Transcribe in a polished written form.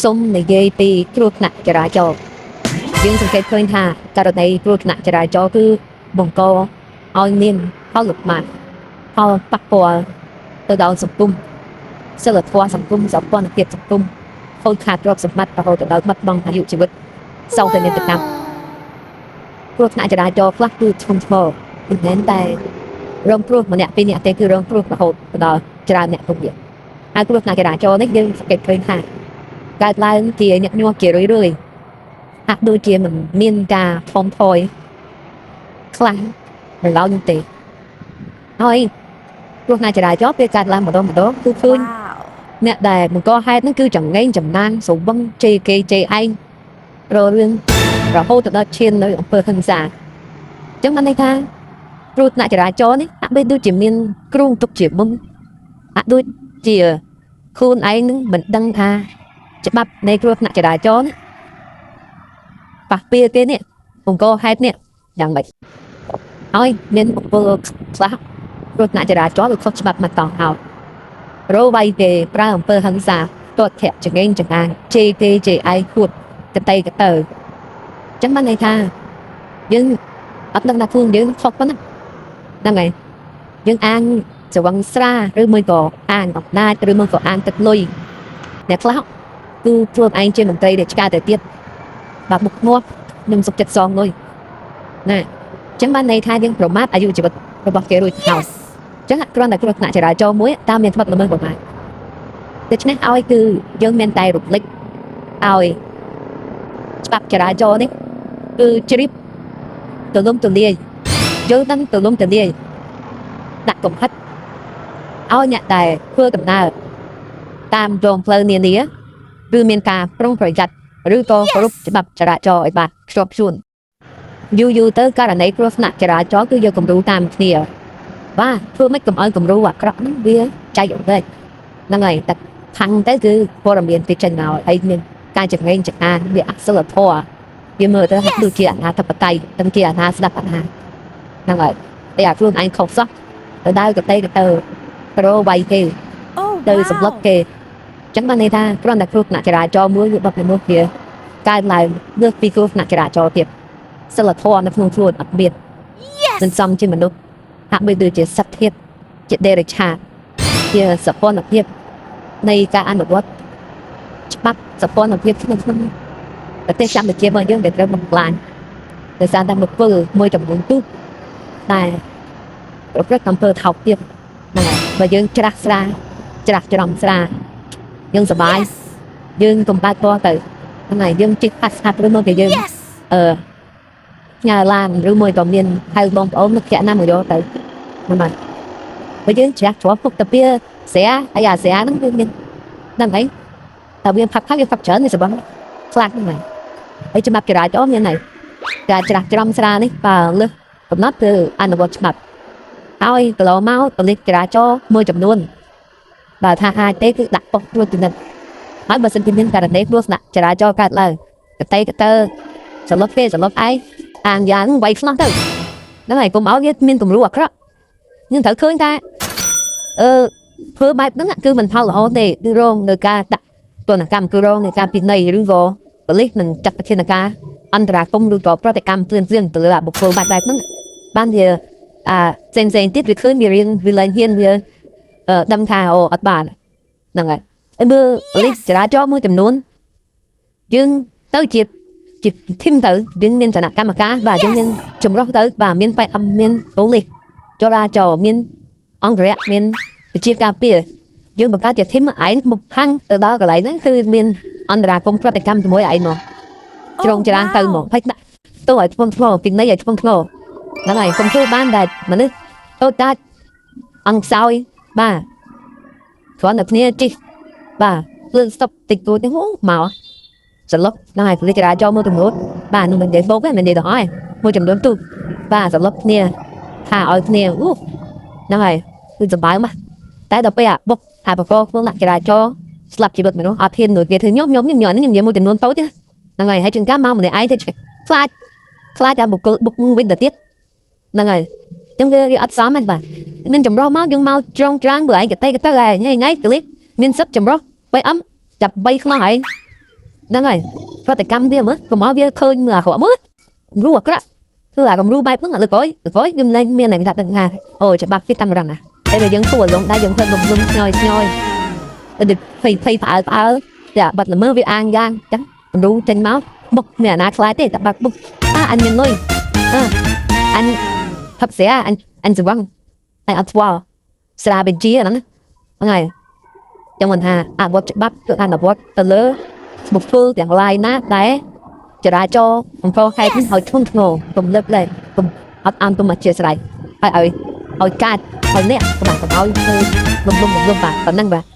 សូមនិយាយពីគ្រោះថ្នាក់ចរាចរណ៍យើងសង្កេតឃើញថាករណីគ្រោះថ្នាក់ចរាចរណ៍គឺបង្កឲ្យមានផលវិបាកផលប៉ះពាល់ទៅដល់សង្គមសិលធម៌សង្គមសម្ព័ន្ធភាពសង្គមខូចខាតទ្រព្យសម្បត្តិរហូតដល់បាត់បង់អាយុជីវិតសោកនាដកម្មគ្រោះថ្នាក់ចរាចរណ៍ខ្លះគឺធ្ងន់ធ្ងរមិនមែនតែរងគ្រោះម្នាក់ពីរនាក់ទេគឺរងគ្រោះរហូតដល់ច្រើនអ្នកគ្រប់ទៀតហើយគ្រោះថ្នាក់ចរាចរណ៍នេះយើងសង្កេតឃើញថាកើតឡើងជាញឹកញាប់ជារឿយហាក់ដូចជាមិនមានការថមថយខ្លាំងនៅឡើយនោះទេហើយគ្រោះថ្នាក់ចរាចរណ៍ពេលកើតឡើងម្ដងគឺឃើញអ្នកដែលបង្កហេតុហ្នឹងគឺចង្អេងចំណាំងស្រវឹងជេរគេជេរឯងរឿងរហូតដល់ឈាននៅអំពើហិង្សាអញ្ចឹងបានន័យថាគ្រោះថ្នាក់ចរាចរណ៍នេះហាក់បីដូចជាមានគ្រោងទុកជាមុនហាក់ដូចជាខ្លួនឯងនឹងមិនដឹងថាច្បាប់នៃគ្រោះថ្នាក់ចរាចរណ៍នេះប៉ះពាល់គេនេះបង្កហេតុនេះយ៉ាងម៉េចហើយមានបុគ្គលខ្លះគ្រោះថ្នាក់ចរាចរណ៍វាខុសច្បាប់មកតោះហើយរោវាយគេប្រើអំពើហិង្សាទាត់ធាក់ចង្អេងចង្អាងជេរគេជេរឯងខួតកតៃកតើអញ្ចឹងបានន័យថាយើងអត់ដឹងថាខ្លួនយើងខុសប៉ុណ្ណាហ្នឹងហើយយើងអាងស្រវឹងស្រាឬមួយក៏អាងអំណាចឬមួយក៏អាងទឹកលុយអ្នកខ្លះគឺខ្លួនឯងជាមន្ត្រីរាជការទៅទៀតបាក់មុខងាប់នឹងសុខចិត្តសងលុយណាអញ្ចឹងបានន័យថាយើងប្រមាថអាយុជីវិតរបស់គេរួចហើយអញ្ចឹងគ្រាន់តែគ្រោះថ្នាក់ចរាចរណ៍មួយតាមមានច្បាប់ល្មើសប្រមាថដូច្នេះឲ្យគឺយើងមានតែរំលឹកឲ្យច្បាប់ចរាចរណ៍នេះគឺជ្រាបទូលំទូលាយយើងដឹងទូលំទូលាយដាក់កំហិតឲ្យអ្នកដែលធ្វើដំណើរតាមដងផ្លូវនានាឬមានការប្រុងប្រយ័ត្នឬក៏គោរពច្បាប់ចរាចរណ៍ឲ្យបានខ្ជាប់ខ្ជួនយូរទៅករណីគ្រោះថ្នាក់ចរាចរណ៍គឺយកគំរូតាមគ្នាបាទធ្វើម៉េចកុំឲ្យគំរូអាក្រក់ហ្នឹងវាចែកអង្រែកហ្នឹងហើយតែខាងទៅគឺព័ត៌មានទីចេញមកហើយមានការចង្អេងចង្អាងវាអសិលធម៌វាមើលទៅហាក់ដូចជាអនាធិបតេយ្យទាំងជាអាណាស្ដាប់អាណាហ្នឹងហើយតែអាខ្លួនឯងខុសសោះទៅដើរកតេកតើប្រោវាយគេទៅសម្លុតគេចឹងបានន័យថាគ្រាន់តែគ្រោះថ្នាក់ចរាចរណ៍មួយវាបាត់មនុស្សវាកើតឡើងលើសពីគ្រោះថ្នាក់ចរាចរណ៍ទៀតសិលធម៌នៅក្នុងខ្លួនអត់មានសន្សំជាមនុស្សហាក់បីដូចជាសត្វធាតុជាដេរឆាតជាសពនភាពនៃការអនុវត្តច្បាប់សពនភាពក្នុងប្រទេសកម្ពុជារបស់យើងដែលត្រូវបំផ្លាញដោយសារតែបុគ្គលមួយចំនួនទូតែប្រព្រឹត្តអំពើថោកទាបហ្នឹងហើយបើយើងច្រាស់ច្រំស្រាយើងសប្បាយយើងកុំបាច់តទៅហ្នឹងហើយយើងជិះផាត់ស្អាតឬមកគេយើងញ៉ាឡានឬមួយក៏មានហៅបងប្អូននឹកចាក់ណាមួយយកទៅហ្នឹងហើយបើយើងច្រាស់ជាប់ពុកតាពីស្រាហើយអាស្រាហ្នឹងវាមានហ្នឹងហើយតែវាផាត់វាផាត់ច្រើននេះសបងខ្លាចហ្នឹងហើយហើយច្បាប់ចរាចរណ៍មានហើយការច្រាស់ច្រំស្រានេះបើលើសកំណត់គឺអនុវត្តច្បាប់ហើយកន្លងមកប៉ូលីសចរាចរណ៍មួយចំនួនបើថាអាចទេគឺដាក់ប៉ុស្តិ៍ត្រួតពិនិត្យហើយបើសិនជាមានករណីគ្រោះថ្នាក់ចរាចរណ៍កើតឡើងកតេកតើសន្លប់គេសន្លប់ឯងអាងយ៉ាងវាយខ្នោះទៅហ្នឹងហើយកុំឲ្យវាមានគំរូអាក្រក់យើងត្រូវឃើញថាធ្វើបែបហ្នឹងគឺមិនផលល្អទេគឺរងនៅការដាក់ទណ្ឌកម្មគឺរងនៅការពិន័យឬក៏ប៉ូលីសនឹងចាត់វិធានការអន្តរាគមន៍ឬក៏ប្រតិកម្មព្រឿនទៅលើបុគ្គលបែបហ្នឹងបានវាផ្សេងទៀតវាឃើញវារៀងវាឡើងហ៊ានវាដឹងថាអត់បានហ្នឹងហើយហើយមើលប៉ូលីសចរាចរណ៍មួយចំនួនយើងទៅជាធីមទៅយើងមានគណៈកម្មការបាទយើងមានចម្រុះទៅបាទមានបែបមានប៉ូលីសចរាចរណ៍មានអង្គរៈមានវិជាការពារយើងបង្កើតជាធីមឯងមកខាងទៅដល់កន្លែងហ្នឹងគឺមានអន្តរាគមន៍ប្រតិកម្មជាមួយឯងមកជ្រងចរាងទៅមកហើយដាក់ទៅឲ្យធ្ងន់ធ្ងរពីនៃឲ្យធ្ងន់ធ្ងរហ្នឹងហើយកុំធ្វើបានតែមនុស្សតូចតាចអង្គខ្សោយបាទគ្រាន់តែគ្នាជិះបាទលឿនស្តុបតិចតួចហ្នឹងមកសន្លប់ហ្នឹងហើយពលិចរាចរណ៍មួយចំនួនបាទនោះមិននិយាយបោកទេមិននិយាយទៅហើយមួយចំនួនទូបាទសន្លប់គ្នាថាឲ្យគ្នាហ្នឹងហើយគឺសម្បើមតែដល់ពេលបុកថាបកកខ្លួនចរាចរណ៍ស្លាប់ជីវិតមនុស្សអត់ហ៊ានដូចគេធ្វើខ្ញុំនេះនិយាយមួយចំនួនតូចហ្នឹងហើយហើយជាងការមកម្នាក់ឯងទៅខ្លាចតែបុកវិញទៅទៀតហ្នឹងហើយអញ្ចឹងវាអត់សមទេបាទមានចម្រោះមកយើងមកច្រងច្រាំងបើឯងកតេកតើឯងថ្ងៃកលិកមានសិទ្ធចម្រោះបីចាប់3ខ្នោះឯង ហ្នឹងហើយប្រតិកម្មវាមើលកុំឲ្យវាឃើញមើលអាក្រក់មើលរੂអាក្រក់គឺអាកំរੂបែបហ្នឹងលើក្រោយខ្ញុំលែងមានតែថាដឹងថាអូច្បាប់គេតាមរងណាតែបើយើងគួរលងដែរយើងធ្វើលំឆ្ញយទៅភ័យផ្អើតែបាត់ល្មើវាអាងយ៉ាងចឹងកំរੂចេញមកបុកមានអាណាខ្លាចទេតែបាត់បុកអញមានលុយអញថប់ស្រាអញស្វឹងអញអត់ស្វល់ស្រាបញ្ជាហ្នឹងហ្នឹងហើយចឹងមិនថាអវត្តច្បាប់គឺអនុវត្តទៅលើបុគ្គលទាំងឡាយណាដែលចរាចរណ៍បង្កហេតុនេះឲ្យធ្ងន់ធ្ងរកុំលើកលែងកុំអត់អានទៅមកជាស្រ័យឲ្យកាត់ឲ្យអ្នកកុំឲ្យធ្វើលំបាទប៉ុណ្ណឹងបាទ